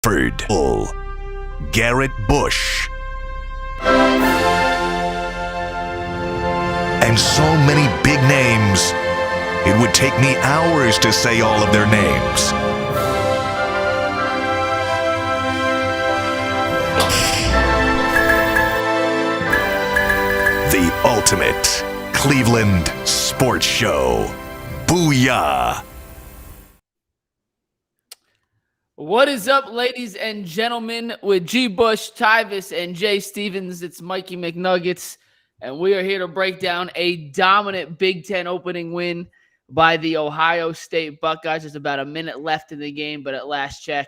Crawford, Garrett Bush, and so many big names, it would take me hours to say all of their names. The ultimate Cleveland sports show. Booyah! What is up, ladies and gentlemen? With G. Bush, Tyvis, and Jay Stevens, it's Mikey McNuggets, and we are here to break down a dominant Big Ten opening win by the Ohio State Buckeyes. There's about a minute left in the game, but at last check,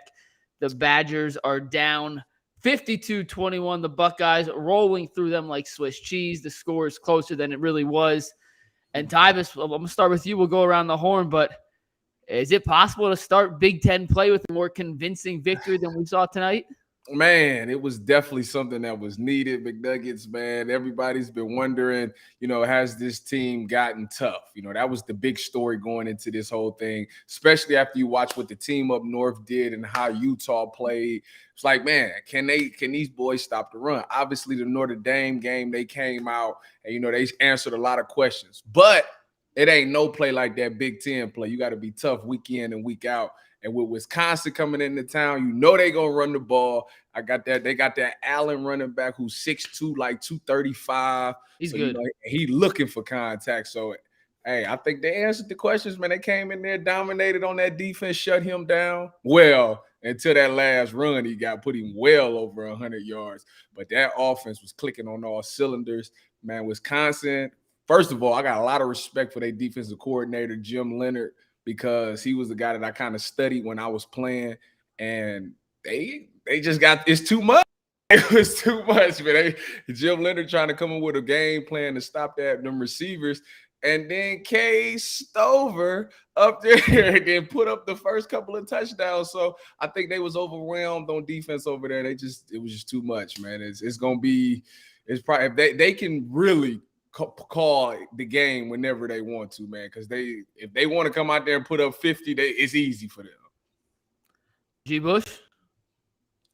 the Badgers are down 52-21. The Buckeyes rolling through them like Swiss cheese. The score is closer than it really was. And Tyvis, I'm going to start with you. We'll go around the horn, but is it possible to start Big Ten play with a more convincing victory than we saw tonight? Man, it was definitely something that was needed, McNuggets, man. Everybody's been wondering, has this team gotten tough? That was the big story going into this whole thing, especially after you watch what the team up north did and how Utah played. It's like, man, can these boys stop the run? Obviously, the Notre Dame game, they came out and, they answered a lot of questions. But it ain't no play like that Big Ten play. You got to be tough week in and week out. And with Wisconsin coming into town, they going to run the ball. They got that Allen running back who's 6'2", like 235. He's good. He looking for contact. So, hey, I think they answered the questions, man. They came in there, dominated on that defense, shut him down. Well, until that last run, he put him well over 100 yards. But that offense was clicking on all cylinders. Man, Wisconsin, first of all, I got a lot of respect for their defensive coordinator, Jim Leonhard, because he was the guy that I kind of studied when I was playing, and they just it's too much. It was too much, man. Jim Leonhard trying to come in with a game plan to stop them receivers, and then Kay Stover up there and then put up the first couple of touchdowns. So I think they was overwhelmed on defense over there. It was just too much, man. It's probably if they can really call the game whenever they want to, man, because if they want to come out there and put up 50, it's easy for them. G. Bush?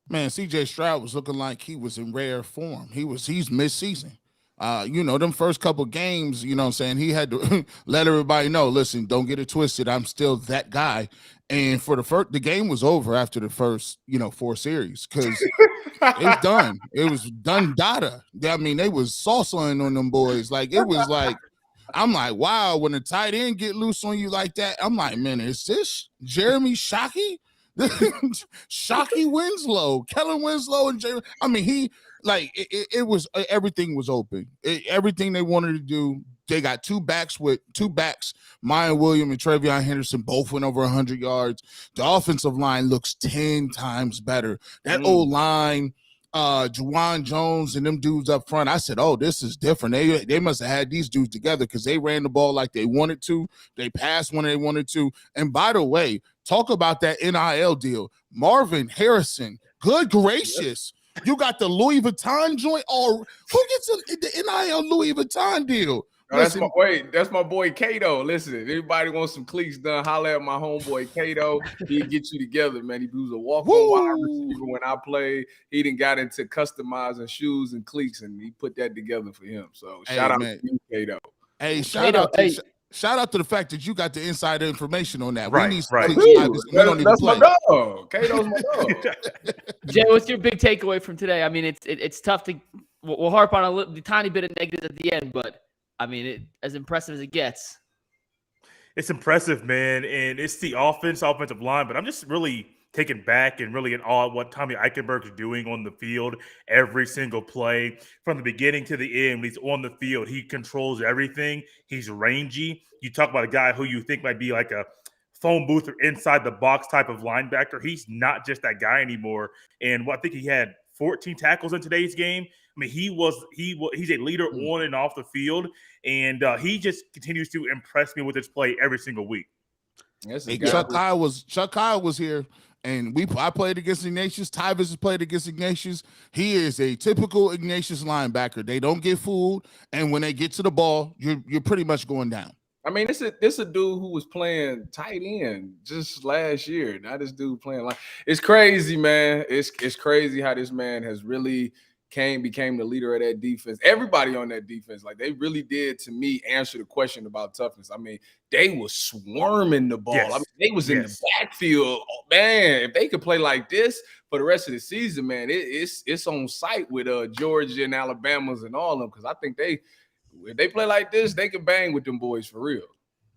Man, CJ Stroud was looking like he was in rare form. He's mid-season. Them first couple games, what I'm saying, he had to let everybody know, listen, don't get it twisted. I'm still that guy. And for the game was over after the first, 4 series because it's done. It was done data. I mean, they was salsaing on them boys. Like, it was like, I'm like, wow, when the tight end get loose on you like that, I'm like, man, is this Jeremy Shockey? Shockey Winslow, Kellen Winslow, and Jeremy. I mean, it was everything was open. Everything they wanted to do. They got two backs, Mayan Williams and Travion Henderson, both went over 100 yards. The offensive line looks 10 times better. That old line, Juwan Jones and them dudes up front, I said, oh, this is different. They must have had these dudes together because they ran the ball like they wanted to. They passed when they wanted to. And by the way, talk about that NIL deal. Marvin Harrison, good gracious. Yep. You got the Louis Vuitton joint. Or who gets the NIL Louis Vuitton deal? Oh, that's my boy Kato. Listen, if anybody wants some cleats done, holler at my homeboy Kato. He'll get you together, man. He was a walk-on wide receiver when I played. He done got into customizing shoes and cleats, and he put that together for him. So shout out to you, Kato. Hey, shout out to the fact that you got the inside information on that. Right, we need right. That's my dog. Kato's my dog. Jay, what's your big takeaway from today? I mean, it's tough to – we'll harp on the tiny bit of negatives at the end, but – I mean, as impressive as it gets. It's impressive, man, and it's the offensive line, but I'm just really taken back and really in awe at what Tommy Eichenberg is doing on the field every single play. From the beginning to the end, when he's on the field, he controls everything. He's rangy. You talk about a guy who you think might be like a phone booth or inside the box type of linebacker. He's not just that guy anymore, and I think he had 14 tackles in today's game. I mean, he's a leader on and off the field, and he just continues to impress me with his play every single week. Hey, Chuck Kyle was here, and I played against Ignatius. Tyvis has played against Ignatius. He is a typical Ignatius linebacker. They don't get fooled, and when they get to the ball, you're pretty much going down. I mean, this a dude who was playing tight end just last year. Now this dude playing like it's crazy, man. It's crazy how this man has really became the leader of that defense. Everybody on that defense, like they really did to me answer the question about toughness. I mean, they was swarming the ball. Yes. I mean, they was in the backfield. Oh, man, if they could play like this for the rest of the season, man, it's on site with Georgia and Alabama's and all of them, because I think if they play like this, they can bang with them boys for real.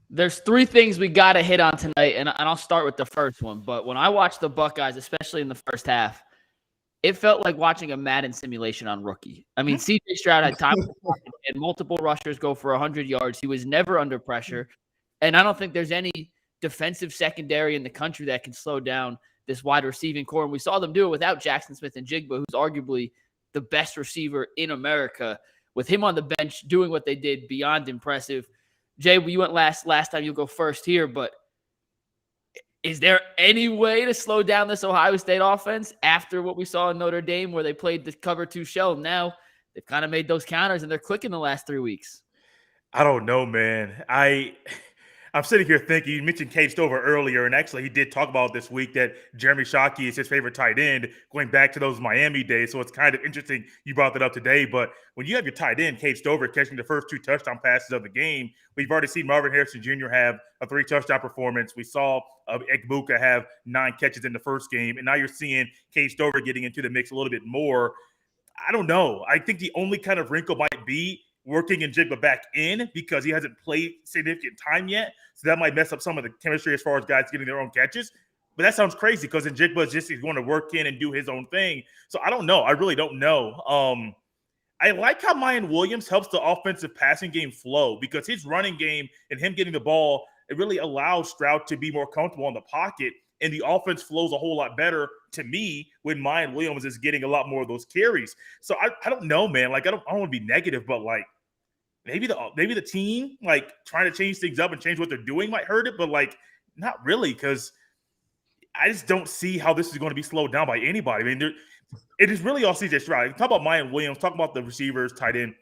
There's three things we got to hit on tonight, and I'll start with the first one. But when I watched the Buckeyes, especially in the first half, it felt like watching a Madden simulation on rookie. I mean, CJ Stroud had time and multiple rushers go for 100 yards. He was never under pressure. And I don't think there's any defensive secondary in the country that can slow down this wide receiving core. And we saw them do it without Jackson Smith and Jigba, who's arguably the best receiver in America. With him on the bench doing what they did, beyond impressive. Jay, you went last time. You'll go first here, but is there any way to slow down this Ohio State offense after what we saw in Notre Dame where they played the cover 2 shell? Now they've kind of made those counters and they're clicking the last 3 weeks. I don't know, man. I'm sitting here thinking, you mentioned Cade Stover earlier, and actually he did talk about this week that Jeremy Shockey is his favorite tight end going back to those Miami days. So it's kind of interesting you brought that up today. But when you have your tight end, Cade Stover, catching the first 2 touchdown passes of the game, we've already seen Marvin Harrison Jr. have a 3 touchdown performance. We saw Egbuka have 9 catches in the first game. And now you're seeing Cade Stover getting into the mix a little bit more. I don't know. I think the only kind of wrinkle might be working Njigba back in because he hasn't played significant time yet. So that might mess up some of the chemistry as far as guys getting their own catches. But that sounds crazy because Njigba is he's going to work in and do his own thing. So I don't know. I really don't know. I like how Mayan Williams helps the offensive passing game flow because his running game and him getting the ball, it really allows Stroud to be more comfortable in the pocket. And the offense flows a whole lot better to me when Mayan Williams is getting a lot more of those carries. So I don't know, man. Like I don't want to be negative, but like maybe the team like trying to change things up and change what they're doing might hurt it, but like not really, because I just don't see how this is going to be slowed down by anybody. I mean, it is really all CJ Stroud. Talk about Mayan Williams, talk about the receivers, tight end.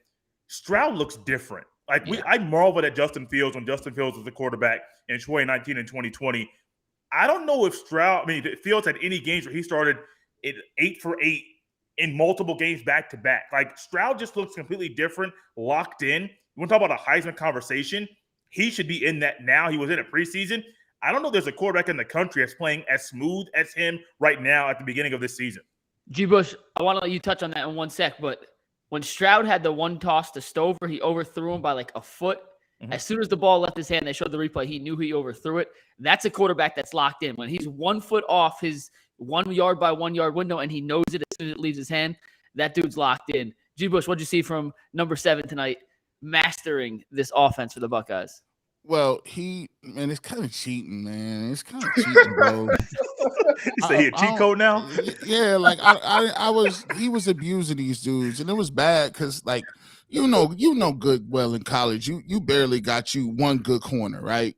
Stroud looks different. Like I marveled at Justin Fields when Justin Fields was the quarterback in 2019 and 2020. I don't know if Fields had any games where he started at 8 for 8 in multiple games back to back. Like Stroud just looks completely different, locked in. You want to talk about a Heisman conversation? He should be in that now. He was in it preseason. I don't know if there's a quarterback in the country that's playing as smooth as him right now at the beginning of this season. G. Bush, I want to let you touch on that in 1 sec, but when Stroud had the one toss to Stover, he overthrew him by like a foot. Mm-hmm. As soon as the ball left his hand, they showed the replay, he knew he overthrew it. That's a quarterback that's locked in. When he's 1 foot off his 1 yard by 1 yard window and he knows it as soon as it leaves his hand, that dude's locked in. G. Bush, what'd you see from number 7 tonight mastering this offense for the Buckeyes? Well, it's kind of cheating, man. It's kind of cheating, bro. You say he a cheat code now? Yeah, like he was abusing these dudes, and it was bad because, like, you know good well in college, you barely got you one good corner, right?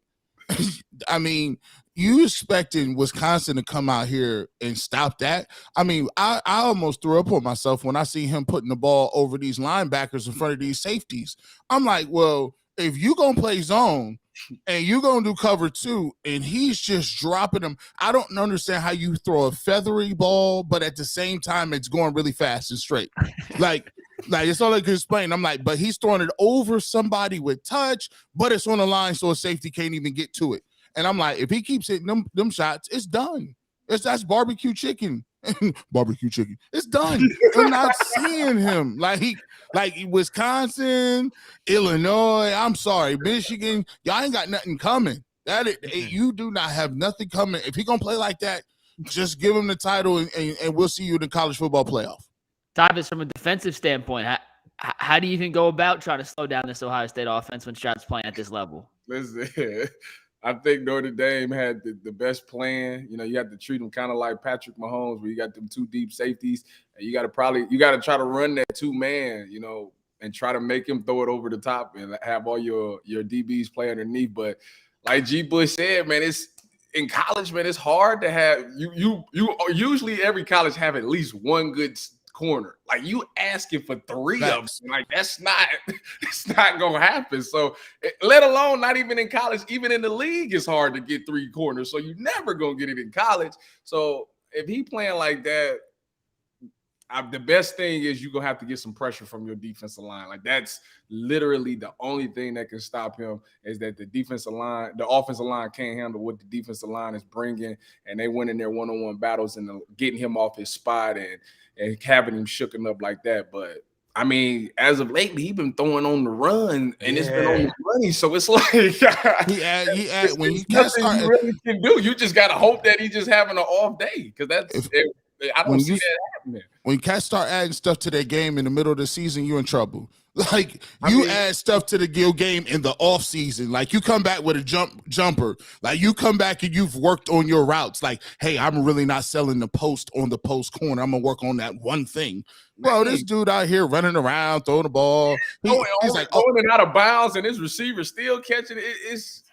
I mean, you expecting Wisconsin to come out here and stop that? I mean, I almost threw up on myself when I see him putting the ball over these linebackers in front of these safeties. I'm like, well, if you gonna play zone and you gonna do cover 2 and he's just dropping them, I don't understand how you throw a feathery ball, but at the same time it's going really fast and straight. Like it's all I can explain. I'm like, but he's throwing it over somebody with touch, but it's on the line so a safety can't even get to it. And I'm like, if he keeps hitting them shots, it's done. That's barbecue chicken. Barbecue chicken. It's done. I'm not seeing him. Like Wisconsin, Illinois, I'm sorry, Michigan, y'all ain't got nothing coming. You do not have nothing coming. If he gonna play like that, just give him the title and we'll see you in the college football playoff. Tyvis, from a defensive standpoint, how do you even go about trying to slow down this Ohio State offense when Stroud's playing at this level? Listen, I think Notre Dame had the best plan. You know, you have to treat them kind of like Patrick Mahomes, where you got them 2 deep safeties, and you got to try to run that 2-man, you know, and try to make him throw it over the top and have all your DBs play underneath. But like G. Bush said, man, it's in college, man, it's hard to have you usually every college have at least one good corner. Like, you asking for 3 of them. Like, it's not gonna happen. So, let alone not even in college, even in the league, it's hard to get 3 corners. So you never gonna get it in college. So if he playing like that, the best thing is you're going to have to get some pressure from your defensive line. Like, that's literally the only thing that can stop him, is that the offensive line can't handle what the defensive line is bringing, and they went in their one-on-one battles and getting him off his spot and having him shooken up like that. But, I mean, as of lately, he's been throwing on the run, and it's been on the money. So it's like when you nothing you really can do. You just got to hope that he's just having an off day, because I don't see that happening. When cats start adding stuff to their game in the middle of the season, you're in trouble. Like, you add stuff to the game in the off season. Like, you come back with a jumper. Like, you come back and you've worked on your routes. Like, hey, I'm really not selling the post on the post corner. I'm gonna work on that one thing. Bro, this dude out here running around, throwing the ball. He's like throwing it out of bounds, and his receiver still catching it. It's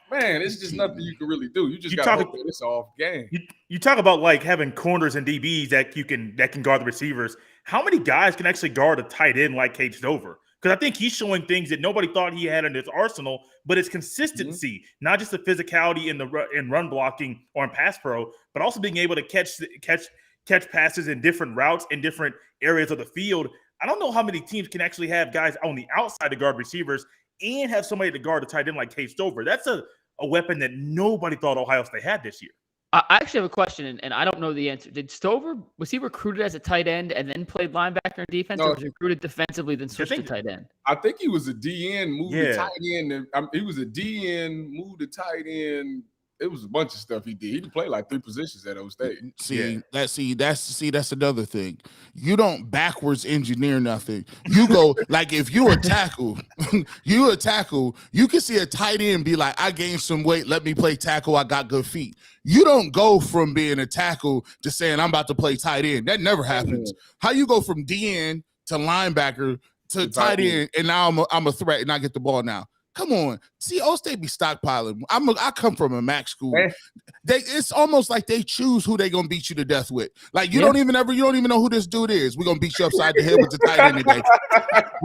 just nothing you can really do. You just got to hope that it's off game. You talk about, like, having corners and DBs that can guard the receivers. How many guys can actually guard a tight end like Cade Stover? Because I think he's showing things that nobody thought he had in his arsenal, but it's consistency, not just the physicality in run blocking or in pass pro, but also being able to catch passes in different routes in different areas of the field. I don't know how many teams can actually have guys on the outside to guard receivers and have somebody to guard a tight end like Cade Stover. That's a weapon that nobody thought Ohio State had this year. I actually have a question, and I don't know the answer. Was he recruited as a tight end and then played linebacker and defense, or was he recruited defensively then switched to tight end? I think he was a DN, moved to tight end. He was a DN, moved to tight end. It was a bunch of stuff he did. He played like 3 positions at Ohio State. That's another thing. You don't backwards engineer nothing. You go, like, if you a tackle, you can see a tight end be like, I gained some weight, let me play tackle, I got good feet. You don't go from being a tackle to saying I'm about to play tight end. That never happens. How you go from DN to linebacker to tight end, and now I'm a threat and I get the ball now? Come on. See, Ohio State be stockpiling. I come from a MAC school. It's almost like they choose who they gonna beat you to death with. Like, you don't even know who this dude is. We're gonna beat you upside the head with the tight end today.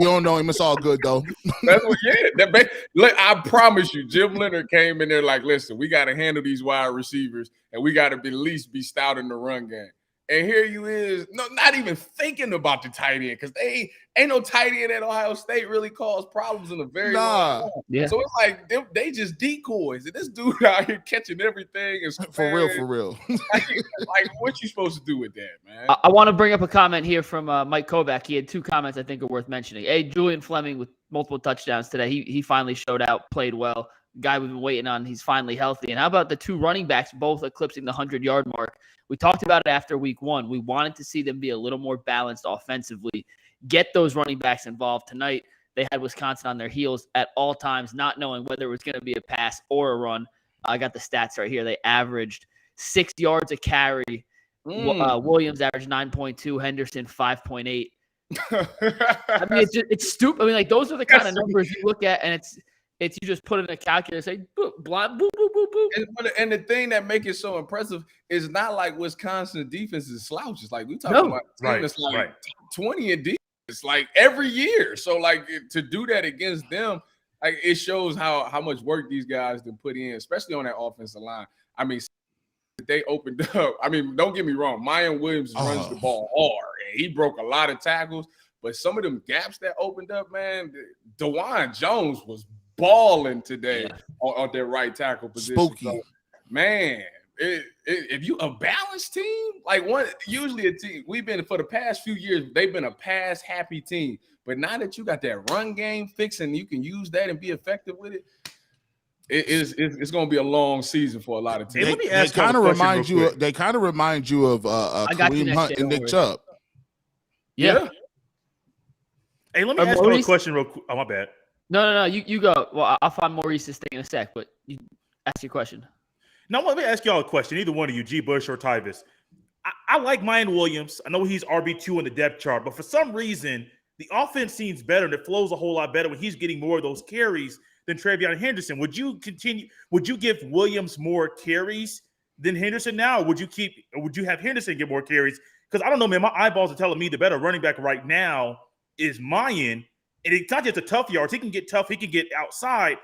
You don't know him. It's all good though. I promise you, Jim Leonard came in there like, listen, we gotta handle these wide receivers, and we gotta at least be stout in the run game. And here you is, not even thinking about the tight end, because they ain't no tight end at Ohio State really caused problems in a very long time. Yeah. So it's like they just decoys, and this dude out here catching everything. And for real. like, what you supposed to do with that, man? I want to bring up a comment here from Mike Kovac. He had 2 comments I think are worth mentioning. Julian Fleming with multiple touchdowns today. He finally showed out, played well. Guy we've been waiting on, he's finally healthy. And how about the 2 running backs both eclipsing the 100-yard mark? We talked about it after week 1. We wanted to see them be a little more balanced offensively. Get those running backs involved tonight. They had Wisconsin on their heels at all times, not knowing whether it was going to be a pass or a run. I got the stats right here. They averaged 6 yards a carry. Williams averaged 9.2, Henderson 5.8. I mean, it's stupid. I mean, like, those are the kind of numbers you look at, and it's you just put it in a calculator, say boop, blind, boop, boop, boop, boop. And the thing that makes it so impressive is not like Wisconsin defense is slouches. Like, we talking about it's like 20 in defense, like every year. So, like, to do that against them, like, it shows how much work these guys can put in, especially on that offensive line. I mean, they opened up. I mean, don't get me wrong, Mayan Williams runs the ball hard, and he broke a lot of tackles. But some of them gaps that opened up, man, DeJuan Jones was balling today on their right tackle position. Spooky. So, man, if you a balanced team, like usually a team, we've been for the past few years, they've been a pass happy team. But now that you got that run game fixed and you can use that and be effective with it, it's going to be a long season for a lot of teams. They kind of remind you of Kareem Hunt and Nick Chubb. Yeah. Hey, let me ask you a question real quick. Oh, my bad. No. You go. Well, I'll find Maurice's thing in a sec, but you ask your question. No, let me ask y'all a question. Either one of you, G. Bush or Tyvis. I like Mayan Williams. I know he's RB2 on the depth chart, but for some reason, the offense seems better and it flows a whole lot better when he's getting more of those carries than Travion Henderson. Would you give Williams more carries than Henderson now, or would you have Henderson get more carries? Because I don't know, man. My eyeballs are telling me the better running back right now is Mayan. And it's not just a tough yards. He can get tough. He can get outside.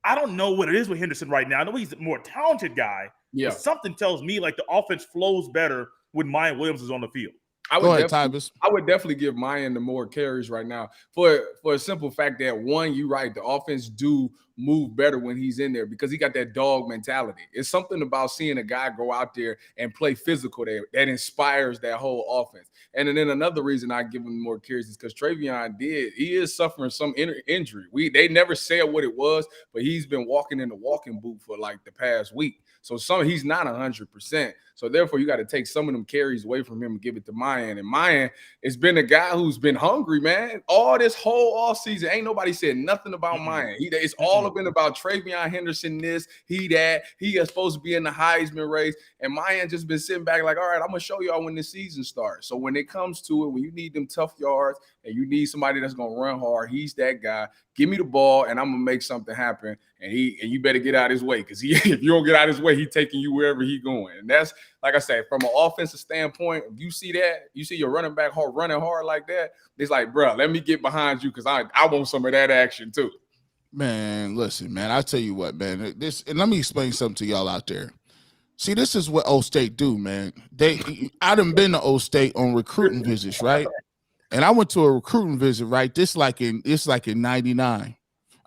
I don't know what it is with Henderson right now. I know he's a more talented guy. Yeah. But something tells me like the offense flows better when Mayan Williams is on the field. Go ahead, Tyvis. I would definitely give Mayan the more carries right now for a simple fact that, one, you're right, the offense do move better when he's in there because he got that dog mentality. It's something about seeing a guy go out there and play physical that inspires that whole offense. And then another reason I give him more carries is because Travion he is suffering some injury. They never said what it was, but he's been walking in the walking boot for like the past week. So he's not 100%. So therefore, you got to take some of them carries away from him and give it to Mayan. And Mayan has been a guy who's been hungry, man. All this whole offseason, ain't nobody said nothing about Mayan. It's all been about Travion Henderson, this, he, that. He is supposed to be in the Heisman race. And Mayan just been sitting back like, all right, I'm going to show y'all when the season starts. So when it comes to it, when you need them tough yards and you need somebody that's going to run hard, he's that guy. Give me the ball, and I'm going to make something happen. And you better get out of his way because if you don't get out of his way, he's taking you wherever he's going. And that's, like I said, from an offensive standpoint, if you see that, you see your running back running hard like that, it's like, bro, let me get behind you because I want some of that action too. Man, listen, man, I tell you what, man, and let me explain something to y'all out there. See, this is what O State do, man. I done been to O State on recruiting visits, right? And I went to a recruiting visit, right? It's like in 99.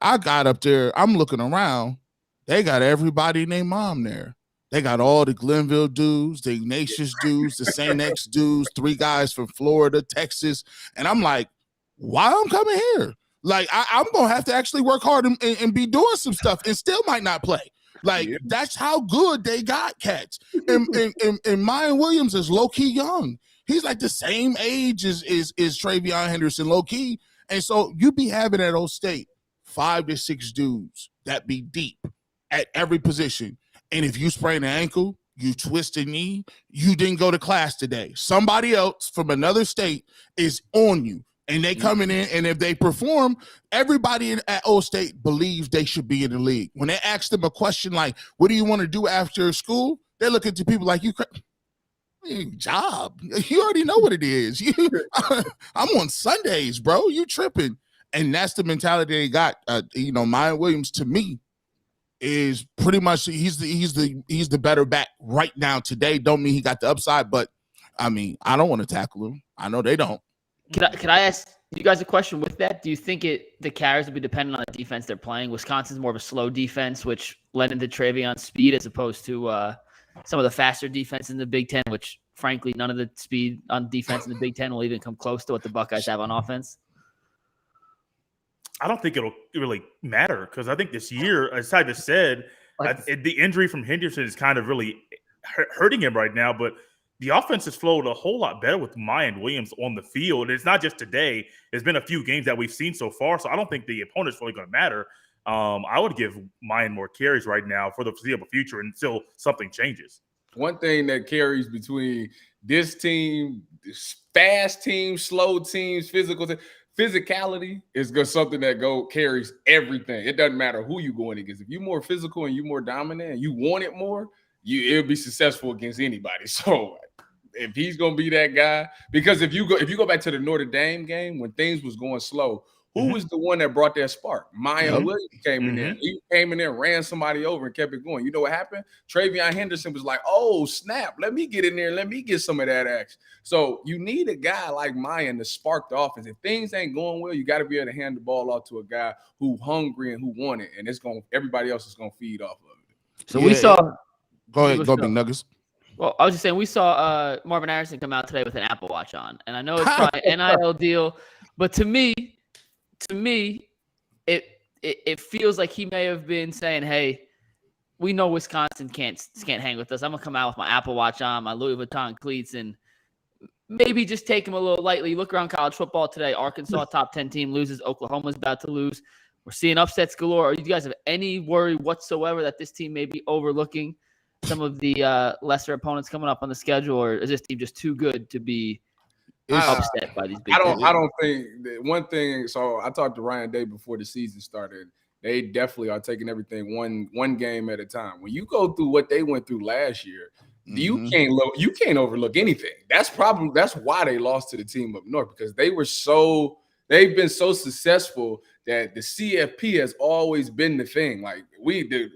I got up there, I'm looking around. They got everybody and their mom there. They got all the Glenville dudes, the Ignatius dudes, the St. X dudes, 3 guys from Florida, Texas. And I'm like, why I'm coming here? Like, I'm going to have to actually work hard and be doing some stuff and still might not play. Like, that's how good they got cats. And Mayan Williams is low-key young. He's like the same age as Travion Henderson, low-key. And so you be having at Old State 5 to 6 dudes that be deep at every position. And if you sprain an ankle, you twist a knee, you didn't go to class today. Somebody else from another state is on you. And they coming in, and if they perform, everybody at Old State believes they should be in the league. When they ask them a question like, what do you want to do after school? They look at the people like, job. You already know what it is. I'm on Sundays, bro. You tripping. And that's the mentality they got. Mayan Williams, to me, is pretty much he's the better back right now today. Don't mean he got the upside, but I mean, I don't want to tackle him. I know they don't. Can I ask you guys a question with that? Do you think the carries will be dependent on the defense they're playing? Wisconsin's more of a slow defense, which led into Travion's speed as opposed to some of the faster defense in the Big Ten, which frankly, none of the speed on defense in the Big Ten will even come close to what the Buckeyes have on offense. I don't think it'll really matter because I think this year, as I just said, the injury from Henderson is kind of really hurting him right now. But the offense has flowed a whole lot better with Mayan Williams on the field. And it's not just today. There's been a few games that we've seen so far. So I don't think the opponent's really going to matter. I would give Mayan more carries right now for the foreseeable future until something changes. One thing that carries between this team, this fast teams, slow teams, physical teams, physicality is something that carries everything. It doesn't matter who you going against. If you're more physical and you're more dominant and you want it more, it'll be successful against anybody. So if he's gonna be that guy, because if you go back to the Notre Dame game when things was going slow, who was the one that brought that spark? Mayan Williams came in there. He came in there, ran somebody over, and kept it going. You know what happened? Travion Henderson was like, oh, snap. Let me get in there. Let me get some of that action. So you need a guy like Mayan to spark the offense. If things ain't going well, you got to be able to hand the ball off to a guy who hungry and who want it, and everybody else is going to feed off of it. So we saw – Go ahead, Big Nuggets. Well, I was just saying we saw Marvin Harrison come out today with an Apple Watch on, and I know it's probably an NIL deal, but to me, it feels like he may have been saying, "Hey, we know Wisconsin can't hang with us. I'm gonna come out with my Apple Watch on, my Louis Vuitton cleats, and maybe just take him a little lightly." Look around college football today. Arkansas, top 10 team, loses. Oklahoma's about to lose. We're seeing upsets galore. Do you guys have any worry whatsoever that this team may be overlooking some of the lesser opponents coming up on the schedule, or is this team just too good to be upset by these big teams? I don't think that one thing. So I talked to Ryan Day before the season started. They definitely are taking everything one game at a time. When you go through what they went through last year, You can't overlook anything. That's why they lost to the team up north, because they've been so successful that the CFP has always been the thing. Like the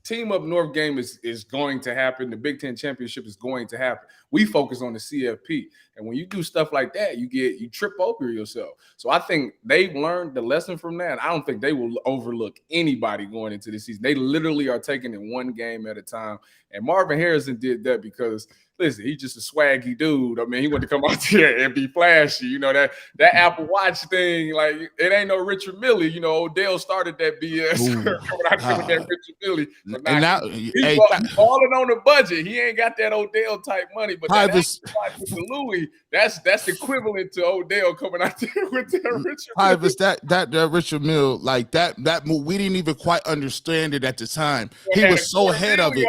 team up north game is going to happen. The Big Ten championship is going to happen. We focus on the CFP, and when you do stuff like that, you trip over yourself. So I think they've learned the lesson from that. I don't think they will overlook anybody going into the season. They literally are taking it one game at a time. And Marvin Harrison did that because, listen, he's just a swaggy dude. I mean, he wanted to come out there and be flashy. You know, that Apple Watch thing, like, it ain't no Richard Millie. You know, Odell started that BS coming out there with that Richard Millie. But now he's balling on the budget. He ain't got that Odell type money, but that Apple Watch with the Louis, that's equivalent to Odell coming out there with that Richard Millie. That Richard Mill, like that move, we didn't even quite understand it at the time. He was so ahead of it.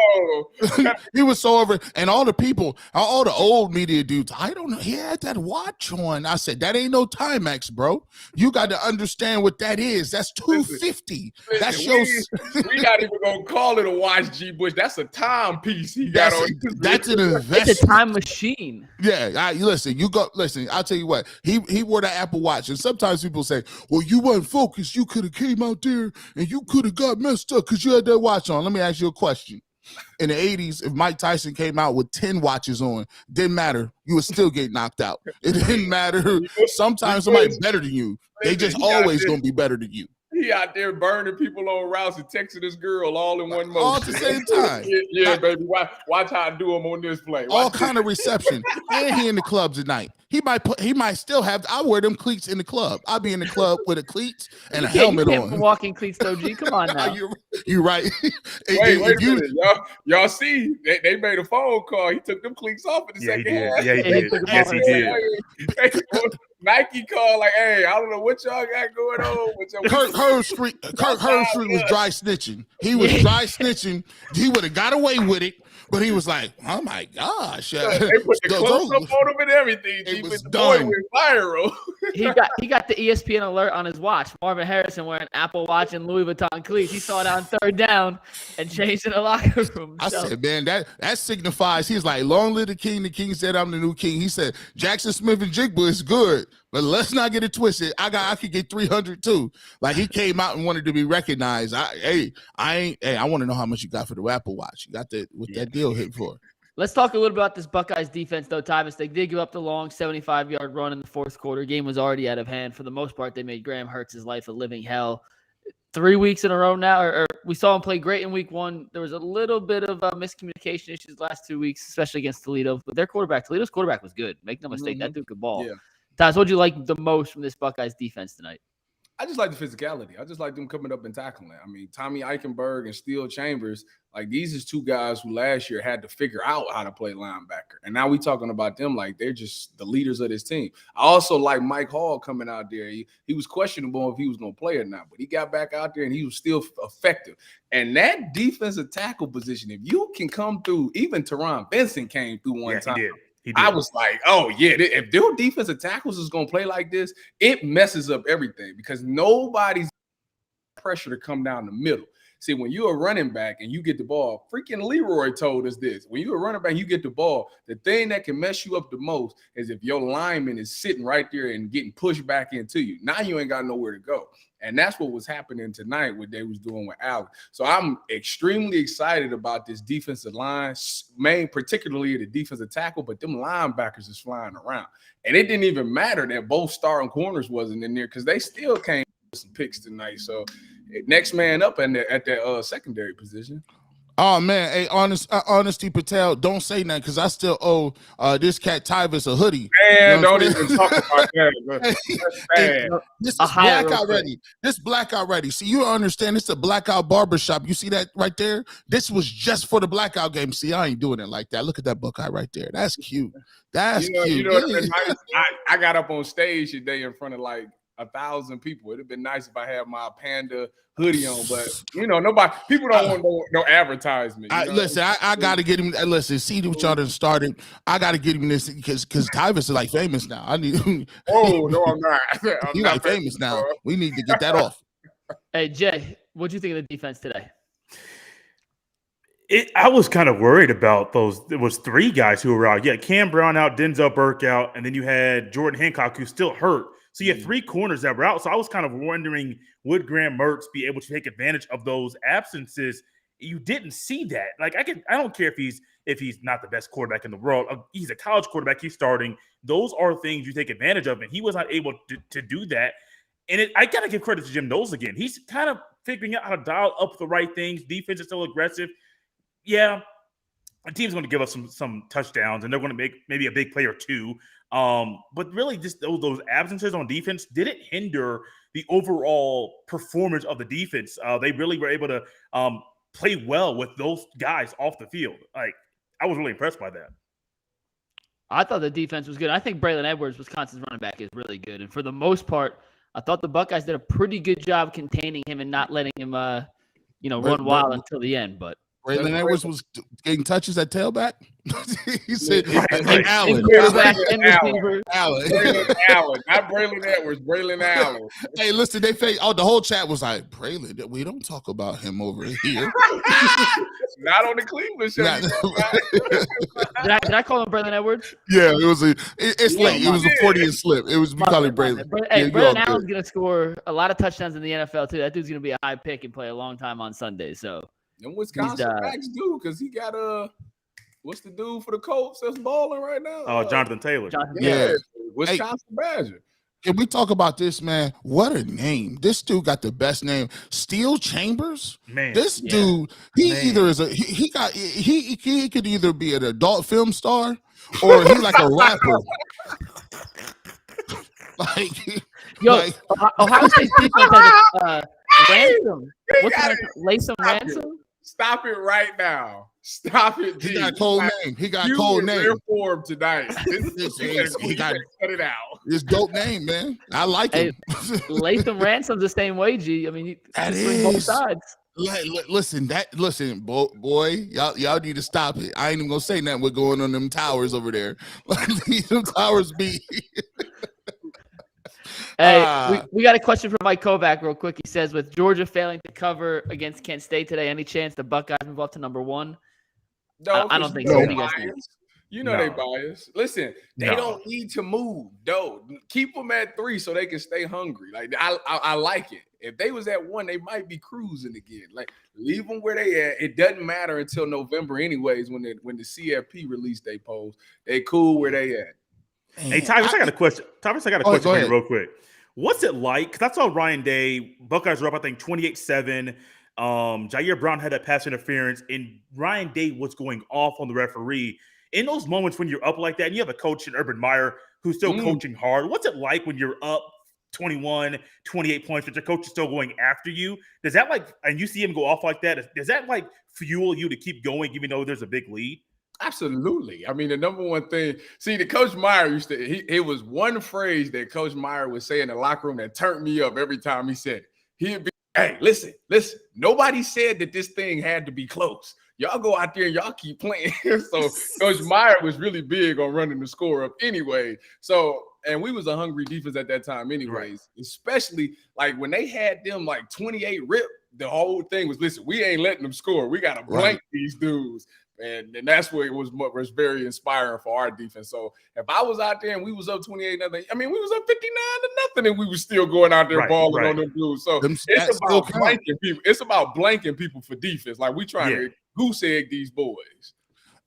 He was so over, and all the old media dudes, I don't know, he had that watch on. I said, that ain't no Timex, bro. You got to understand what that is. That's $250. That shows. We not even gonna call it a watch, G. Bush. That's a timepiece he got on. That's an investment. It's a time machine. Yeah, listen. I'll tell you what. He wore the Apple Watch, and sometimes people say, "Well, you weren't focused. You could have came out there and you could have got messed up because you had that watch on." Let me ask you a question. In the 80s, if Mike Tyson came out with 10 watches on, didn't matter. You would still get knocked out. It didn't matter. Sometimes somebody's better than you. They just always gonna be better than you. He out there burning people on routes and texting this girl all in one motion. All at the same time. Yeah, baby. Watch how I do him on this play. All kind of reception. And he in the clubs at night. He might still have. I wear them cleats in the club. I'll be in the club with a cleats and a helmet on. Walking cleats, though, G. Come on now. You're right. Wait a minute. Y'all see, they made a phone call. He took them cleats off in the second half. Yeah, he did. Yes, he did. Nike called like, hey, I don't know what y'all got going on. Kirk Herbstreit was dry snitching. He was dry snitching. He would have got away with it, but he was like, oh my gosh. They put the close up on him and everything. It was the done. boy went viral. He got the ESPN alert on his watch. Marvin Harrison wearing Apple Watch and Louis Vuitton cleats. He saw it on third down and changed in the locker room. I said, man, that signifies, he's like, long live the king. The king said, I'm the new king. He said, Jackson Smith and Jigba is good, but let's not get it twisted. I could get 300 too. Like, he came out and wanted to be recognized. I want to know how much you got for the Apple Watch. You got that deal hit for. Let's talk a little about this Buckeyes defense, though, Tyvis. They did give up the long 75-yard run in the fourth quarter. Game was already out of hand. For the most part, they made Graham Hertz's life a living hell. 3 weeks in a row now, or we saw him play great in week one. There was a little bit of miscommunication issues the last 2 weeks, especially against Toledo. But Toledo's quarterback was good. Make no mistake, that dude could ball. Yeah. Tyvis, what did you like the most from this Buckeyes defense tonight? I just like the physicality. I just like them coming up and tackling. I mean, Tommy Eichenberg and Steele Chambers, like, these is two guys who last year had to figure out how to play linebacker. And now we talking about them like they're just the leaders of this team. I also like Mike Hall coming out there. He was questionable if he was going to play or not, but he got back out there and he was still effective. And that defensive tackle position, if you can come through, even Teron Vincent came through one time. He did. I was like, oh, yeah, if their defensive tackles is going to play like this, it messes up everything because nobody's pressure to come down the middle. See, when you're a running back and you get the ball, freaking Leroy told us this. When you're a running back and you get the ball, the thing that can mess you up the most is if your lineman is sitting right there and getting pushed back into you. Now you ain't got nowhere to go. And that's what was happening tonight, what they was doing with Allen. So I'm extremely excited about this defensive line, particularly the defensive tackle, but them linebackers is flying around. And it didn't even matter that both starting corners wasn't in there because they still came with some picks tonight. So next man up at that secondary position. Oh, man. Hey, Honesty Patel, don't say nothing because I still owe this cat Tyvis a hoodie. Man, you know don't even talk about that. Hey, this is blackout ready. This blackout ready. See, you don't understand. It's a blackout barbershop. You see that right there? This was just for the blackout game. See, I ain't doing it like that. Look at that Buckeye right there. That's cute. That's cute. I got up on stage today in front of like 1,000 people. It'd have been nice if I had my Panda hoodie on, but people don't want no advertisement. Listen, I gotta get him. Listen, see what y'all done started. I gotta get him this because Tyvis is like famous now. I need. Oh no, I'm not. He's like famous now. We need to get that off. Hey Jay, what do you think of the defense today? I was kind of worried about those. It was 3 guys who were out. Yeah, Cam Brown out, Denzel Burke out, and then you had Jordan Hancock who's still hurt. So you had 3 corners that were out. So I was kind of wondering, would Graham Mertz be able to take advantage of those absences? You didn't see that. Like I don't care if he's not the best quarterback in the world. He's a college quarterback. He's starting. Those are things you take advantage of, and he was not able to do that. And I got to give credit to Jim Knowles again. He's kind of figuring out how to dial up the right things. Defense is still aggressive. Yeah, the team's going to give us some touchdowns, and they're going to make maybe a big play or 2. But really, just those absences on defense didn't hinder the overall performance of the defense. They really were able to play well with those guys off the field. Like, I was really impressed by that. I thought the defense was good. I think Braylon Edwards, Wisconsin's running back, is really good. And for the most part, I thought the Buckeyes did a pretty good job containing him and not letting him, run wild until the end. But Braylon Edwards was getting touches at tailback. He said, Allen. Quarterback and receiver. Allen, not Braylon Edwards, Braylon Allen. Hey, listen, the whole chat was like, Braylon, we don't talk about him over here. Not on the Cleveland show. Did I call him Braylon Edwards? Yeah, it's late. It was a 40 slip. It was calling Braylon. Hey, Braylon Allen's going to score a lot of touchdowns in the NFL, too. That dude's going to be a high pick and play a long time on Sunday, so. And Wisconsin backs do, because he got what's the dude for the Colts that's balling right now? Jonathan Taylor. Wisconsin Badger. Can we talk about this, man? What a name. This dude got the best name. Steel Chambers? Man. This dude, he could either be an adult film star or he like a rapper. Ohio State defense has Ransom. What's that? Latham Ransom? Stop it right now. Stop it. He got a cold name. He got a cold name. Informed tonight. He got cut it out. It's dope name, man. I like him. Latham Ransom's the same way, G. I mean, he swings both sides. Listen, boy, y'all need to stop it. I ain't even gonna say nothing. What's going on them towers over there? Them towers be. Hey, we got a question from Mike Kovac real quick. He says, with Georgia failing to cover against Kent State today, any chance the Buckeyes move up to number 1? No, I don't think so. They biased. Listen, they don't need to move. Though, keep them at 3 so they can stay hungry. Like I like it. If they was at 1, they might be cruising again. Like leave them where they at. It doesn't matter until November, anyways. When the CFP release they post, they cool where they at. Hey, Tyvis, I got a question. Tyvis, I got a question for you real quick. What's it like? Because I saw Ryan Day. Buckeyes were up, I think, 28-7. Jair Brown had that pass interference, and Ryan Day was going off on the referee. In those moments when you're up like that, and you have a coach in Urban Meyer who's still coaching hard, what's it like when you're up 21, 28 points, but your coach is still going after you? Does that and you see him go off like that, does that fuel you to keep going even though there's a big lead? Absolutely. I mean, the number one thing, the Coach Meyer it was one phrase that Coach Meyer would say in the locker room that turned me up every time he said it. He'd be, hey, listen, nobody said that this thing had to be close. Y'all go out there and y'all keep playing. So Coach Meyer was really big on running the score up anyway. So, and we was a hungry defense at that time anyways, especially when they had them 28 rip, the whole thing was, listen, we ain't letting them score. We got to blank these dudes. And that's where it was very inspiring for our defense. So if I was out there and we was up 28-0, I mean, we was up 59-0, and we was still going out there balling on them dudes. So it's about blanking people. It's about blanking people for defense. Like we trying to goose egg these boys.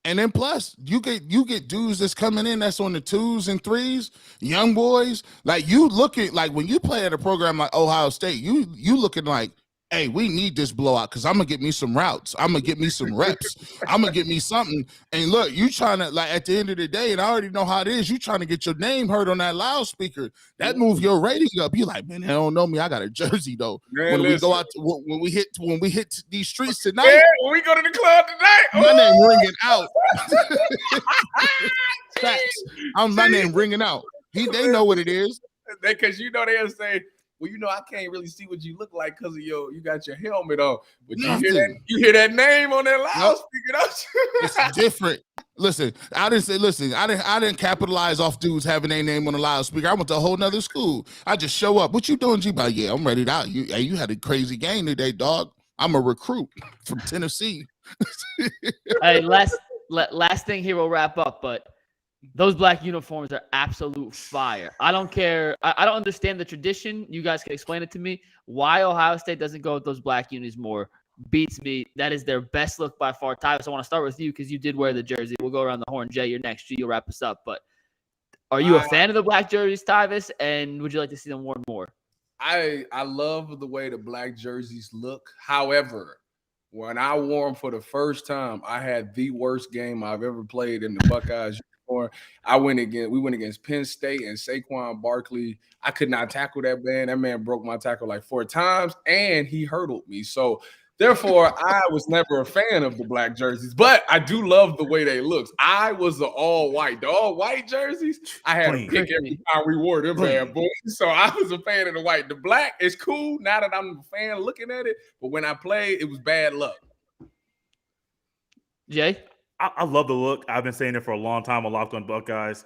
And then plus, you get dudes that's coming in that's on the 2s and 3s, young boys. Like you look at when you play at a program like Ohio State, you looking like, hey, we need this blowout because I'm going to get me some routes. I'm going to get me some reps. I'm going to get me something. And look, you trying to, at the end of the day, and I already know how it is, you trying to get your name heard on that loudspeaker. That move your rating up. You like, man, they don't know me. I got a jersey, though. Man, we go out, when we hit these streets tonight. Yeah, when we go to the club tonight. My name ringing out. Facts. My name ringing out. They know what it is. Because they'll say, well, I can't really see what you look like because of you got your helmet on. But you hear that name on that loudspeaker, don't you? It's different. Listen, I didn't capitalize off dudes having their name on the loudspeaker. I went to a whole nother school. I just show up. What you doing, G? Yeah, I'm ready to out. You had a crazy game today, dog. I'm a recruit from Tennessee. Hey, last thing here, we'll wrap up, but those black uniforms are absolute fire. I don't care. I don't understand the tradition. You guys can explain it to me. Why Ohio State doesn't go with those black unis more beats me. That is their best look by far. Tyvis, I want to start with you because you did wear the jersey. We'll go around the horn. Jay, you're next. You'll wrap us up. But are you a fan of the black jerseys, Tyvis? And would you like to see them worn more? I love the way the black jerseys look. However, when I wore them for the first time, I had the worst game I've ever played in the Buckeyes uniform. We went against Penn State and Saquon Barkley. I could not tackle that man. That man broke my tackle like 4 times, and he hurdled me. So therefore, I was never a fan of the black jerseys, but I do love the way they look. I was the all-white jerseys. I had to pick every time we wore them bad boys. So I was a fan of the white. The black is cool now that I'm a fan looking at it, but when I played, it was bad luck. Jay? I love the look. I've been saying it for a long time. I Locked On Buckeyes.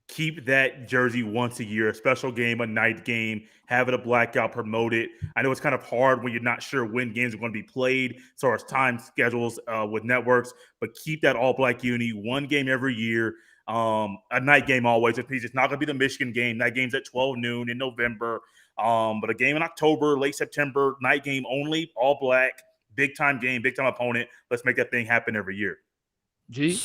Keep that jersey once a year, a special game, a night game, have it a blackout, promote it. I know it's kind of hard when you're not sure when games are going to be played, as far as time schedules with networks, but keep that all-black uni, one game every year, a night game always. It's not going to be the Michigan game. That game's at 12 noon in November, but a game in October, late September, night game only, all black, big-time game, big-time opponent. Let's make that thing happen every year. G?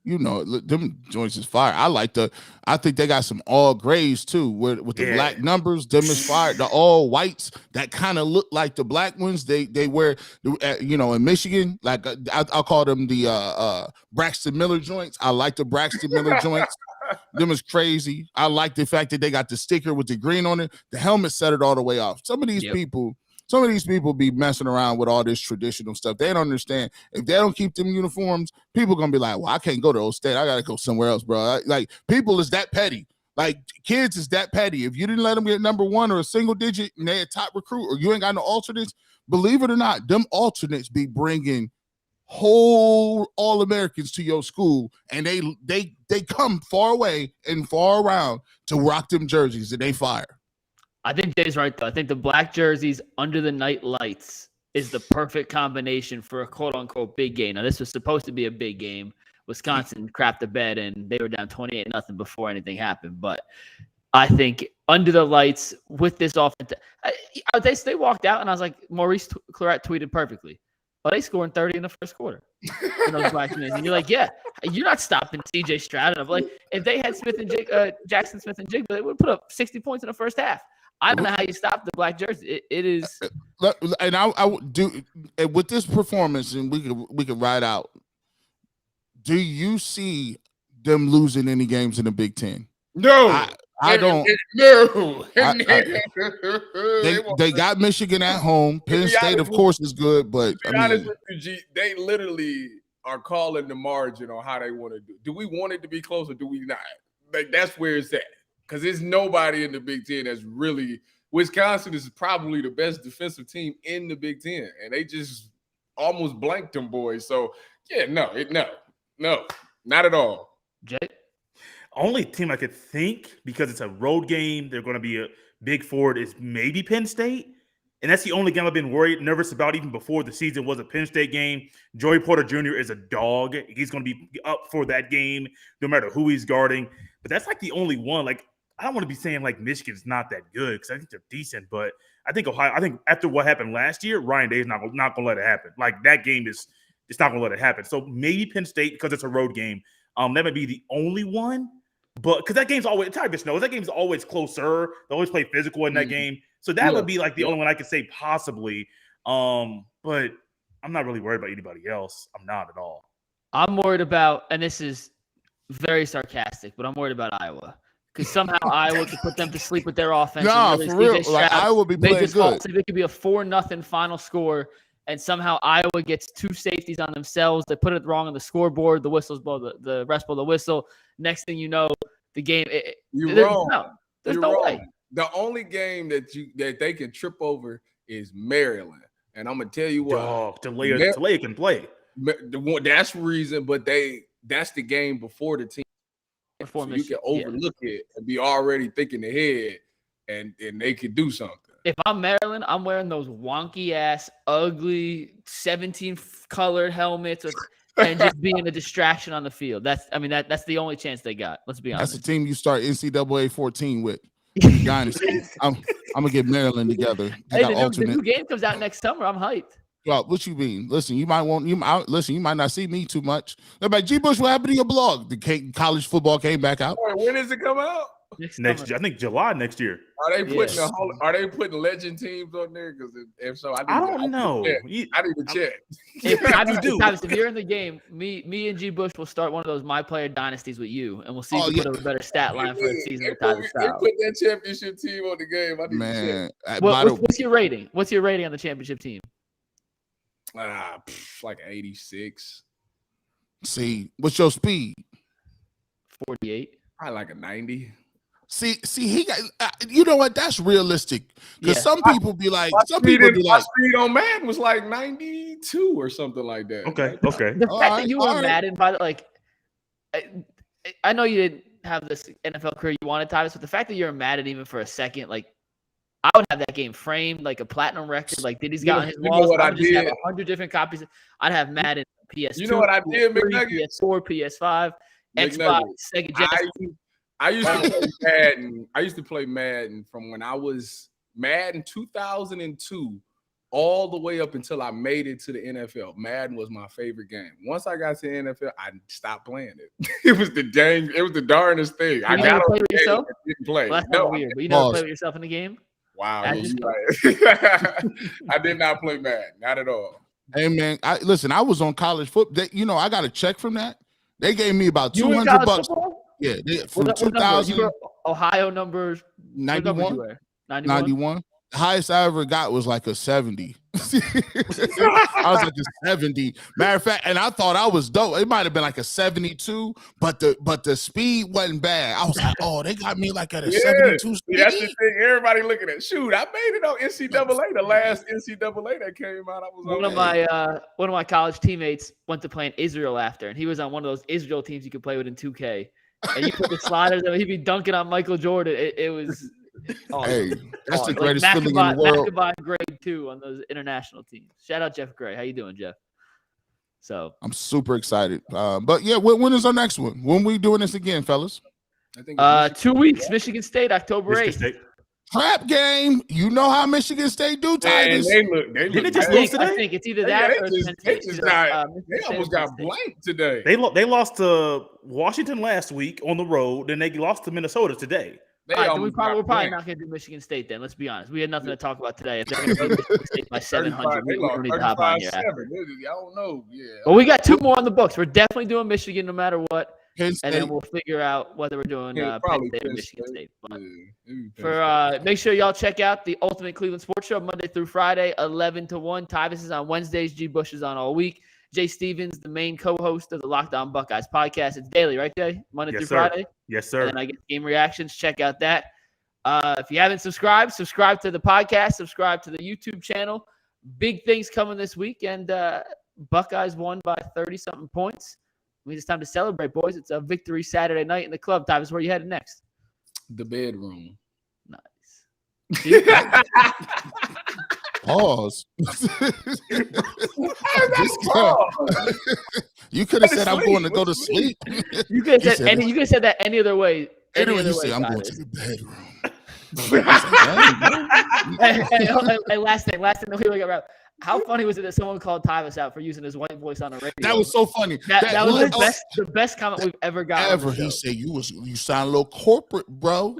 You know, them joints is fire. I think they got some all grays too, with the black numbers. Them is fire. The all whites that kind of look like the black ones. They wear, in Michigan, like I'll call them the Braxton Miller joints. I like the Braxton Miller joints. Them is crazy. I like the fact that they got the sticker with the green on it. The helmet set it all the way off. Some of these people be messing around with all this traditional stuff. They don't understand. If they don't keep them uniforms, people going to be like, well, I can't go to Ohio State. I got to go somewhere else, bro. Like, people is that petty. Like, kids is that petty. If you didn't let them get number 1 or a single digit and they a top recruit or you ain't got no alternates, believe it or not, them alternates be bringing whole All-Americans to your school, and they come far away and far around to rock them jerseys, and they fire. I think Jay's right, though. I think the black jerseys under the night lights is the perfect combination for a quote-unquote big game. Now, this was supposed to be a big game. Wisconsin crapped the bed, and they were down 28-0 before anything happened. But I think under the lights with this offense, they walked out, and I was like, Maurice Claret tweeted perfectly. Oh, they scoring 30 in the first quarter. In those black units. And you're like, yeah, you're not stopping CJ Stroud. And I'm like, if they had Jackson Smith and Jigba, they would put up 60 points in the first half. I don't know how you stop the black jersey. It is, and I would do with this performance, and we could ride out. Do you see them losing any games in the Big Ten? No, I don't. No, they got Michigan at home. Penn State, of course, is good, but to be honest with you, G, they literally are calling the margin on how they want to do. Do we want it to be close or do we not? Like, that's where it's at. Because there's nobody in the Big Ten that's really – Wisconsin is probably the best defensive team in the Big Ten, and they just almost blanked them boys. So, yeah, no, not at all. Jay? Only team I could think, because it's a road game, they're going to be a big forward, is maybe Penn State. And that's the only game I've been nervous about even before the season was a Penn State game. Joey Porter Jr. is a dog. He's going to be up for that game no matter who he's guarding. But that's like the only one. Like, I don't want to be saying like Michigan's not that good because I think they're decent, but I think after what happened last year, Ryan Day is not going to let it happen. Like, that game it's not going to let it happen. So maybe Penn State because it's a road game. That might be the only one, but because that game's always, Tyvis knows, that game's always closer. They always play physical in that game. So that would be like the only one I could say possibly. But I'm not really worried about anybody else. I'm not at all. I'm worried about, and this is very sarcastic, but I'm worried about Iowa. Because somehow Iowa could put them to sleep with their offense. No, for real. Like, Iowa be playing good. It could be a 4-0 final score, and somehow Iowa gets 2 safeties on themselves. They put it wrong on the scoreboard. The whistles blow. The refs blow the whistle. Next thing you know, the game. You're wrong. There's no way. The only game that they can trip over is Maryland, and I'm gonna tell you what. Delay can play. That's the reason, but that's the game before the team. So you can overlook it and be already thinking ahead, and they could do something. If I'm Maryland, I'm wearing those wonky ass, ugly 17 colored helmets and just being a distraction on the field. That's the only chance they got. Let's be honest. That's the team you start NCAA 14 with. Dynasty. I'm gonna get Maryland together. Hey, the new game comes out next summer. I'm hyped. Well, what you mean? Listen, you might not see me too much. They're like, G. Bush, what happened to your blog? The college football came back out. Right, when does it come out? Next year, I think July next year. Are they putting Are they putting legend teams on there? Because if so, I don't know. I need to check. If you're in the game, me and G. Bush will start one of those My Player Dynasties with you, and we'll see if we put a better stat line for the season. Put that championship team on the game. I need to check. What's your rating? What's your rating on the championship team? Like 86. See, what's your speed? 48. Probably like a 90. See, he got. You know what? That's realistic. Because some people be like, my speed on Madden was like 92 or something like that. Okay. The fact that you were Madden, by the like, I know you didn't have this NFL career you wanted, Tyvis, but the fact that you're Madden even for a second, like, I would have that game framed like a platinum record, like Diddy's got on his walls. I would just have 100 different copies. I'd have Madden PS2. You know what I did, McNugget? PS4, PS5, Xbox, Sega Genesis. I used to play Madden. I used to play Madden from when I was Madden 2002 all the way up until I made it to the NFL. Madden was my favorite game. Once I got to the NFL, I stopped playing it. It was the darnest thing. I got to play with yourself. Didn't play. Well, that's not weird. But you never play with yourself in the game? Wow. Right. I did not play Madden. Not at all. Hey, man. I was on college football. I got a check from that. They gave me about $200. Football? Yeah. From 2000. Ohio numbers. 91. 91. The highest I ever got was like a 70. I was like a 70. Matter of fact, and I thought I was dope. It might have been like a 72, but the speed wasn't bad. I was like, oh, they got me like at a 72 speed. That's the thing. Everybody looking at. Shoot, I made it on NCAA. The last NCAA that came out, I was one of my college teammates went to play in Israel after, and he was on one of those Israel teams you could play with in 2K. And you put the sliders, he'd be dunking on Michael Jordan. It was. Hey, that's the greatest feeling in the world. Maccabi grade 2 on those international teams. Shout out Jeff Gray. How you doing, Jeff? So I'm super excited. But yeah, when is our next one? When we doing this again, fellas? I think 2 weeks. Michigan State, October 8th. Trap game. You know how Michigan State do, Tigers. They just lose today? I think it's either that or they almost got blanked today. They lost to Washington last week on the road, then they lost to Minnesota today. We're probably not going to do Michigan State then. Let's be honest. We had nothing to talk about today. If they're going to beat Michigan State by 700, we don't need to hop on here. I don't know. Yeah. Well, we got 2 more on the books. We're definitely doing Michigan no matter what. And then we'll figure out whether we're doing Penn State or Michigan State. But make sure y'all check out the Ultimate Cleveland Sports Show Monday through Friday, 11 to 1. Tyvis is on Wednesdays. G. Bush is on all week. Jay Stevens, the main co-host of the Locked On Buckeyes podcast. It's daily, right, Jay? Monday through Friday? Yes, sir. And then I get game reactions. Check out that. If you haven't subscribed to the podcast, subscribe to the YouTube channel. Big things coming this week, and Buckeyes won by 30-something points. I mean, it's time to celebrate, boys. It's a victory Saturday night in the club. Tyvis, where you headed next? The bedroom. Nice. Pause. You could have said I'm going to go to sleep. You could have said that any other way. Anyway, you say I'm going to the bedroom. Hey, last thing. We got wrapped. How funny was it that someone called Tyvis out for using his white voice on the radio? That was so funny. That was the best comment we've ever gotten. He said you sound a little corporate, bro.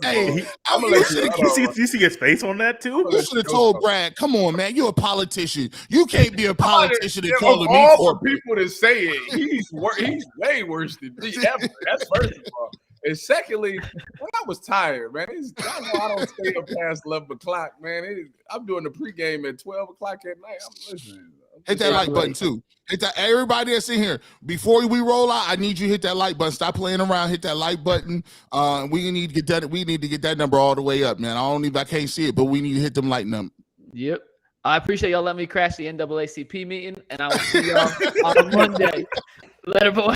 Hey, you see his face on that too? You should have told Brad, come on, man, you're a politician. You can't be a politician and calling me all corporate. The people that say it, he's way worse than me. That's first of all. And secondly, when I was tired, man, I know I don't stay up past 11 o'clock, man. I'm doing the pregame at 12 o'clock at night. I'm listening. Hit that like button too. Hit that. Everybody that's in here, before we roll out, I need you to hit that like button. Stop playing around. Hit that like button. We need to get that. We need to get that number all the way up, man. I can't see it, but we need to hit them like numbers. Yep. I appreciate y'all letting me crash the NAACP meeting, and I will see y'all on Monday. Later, boys.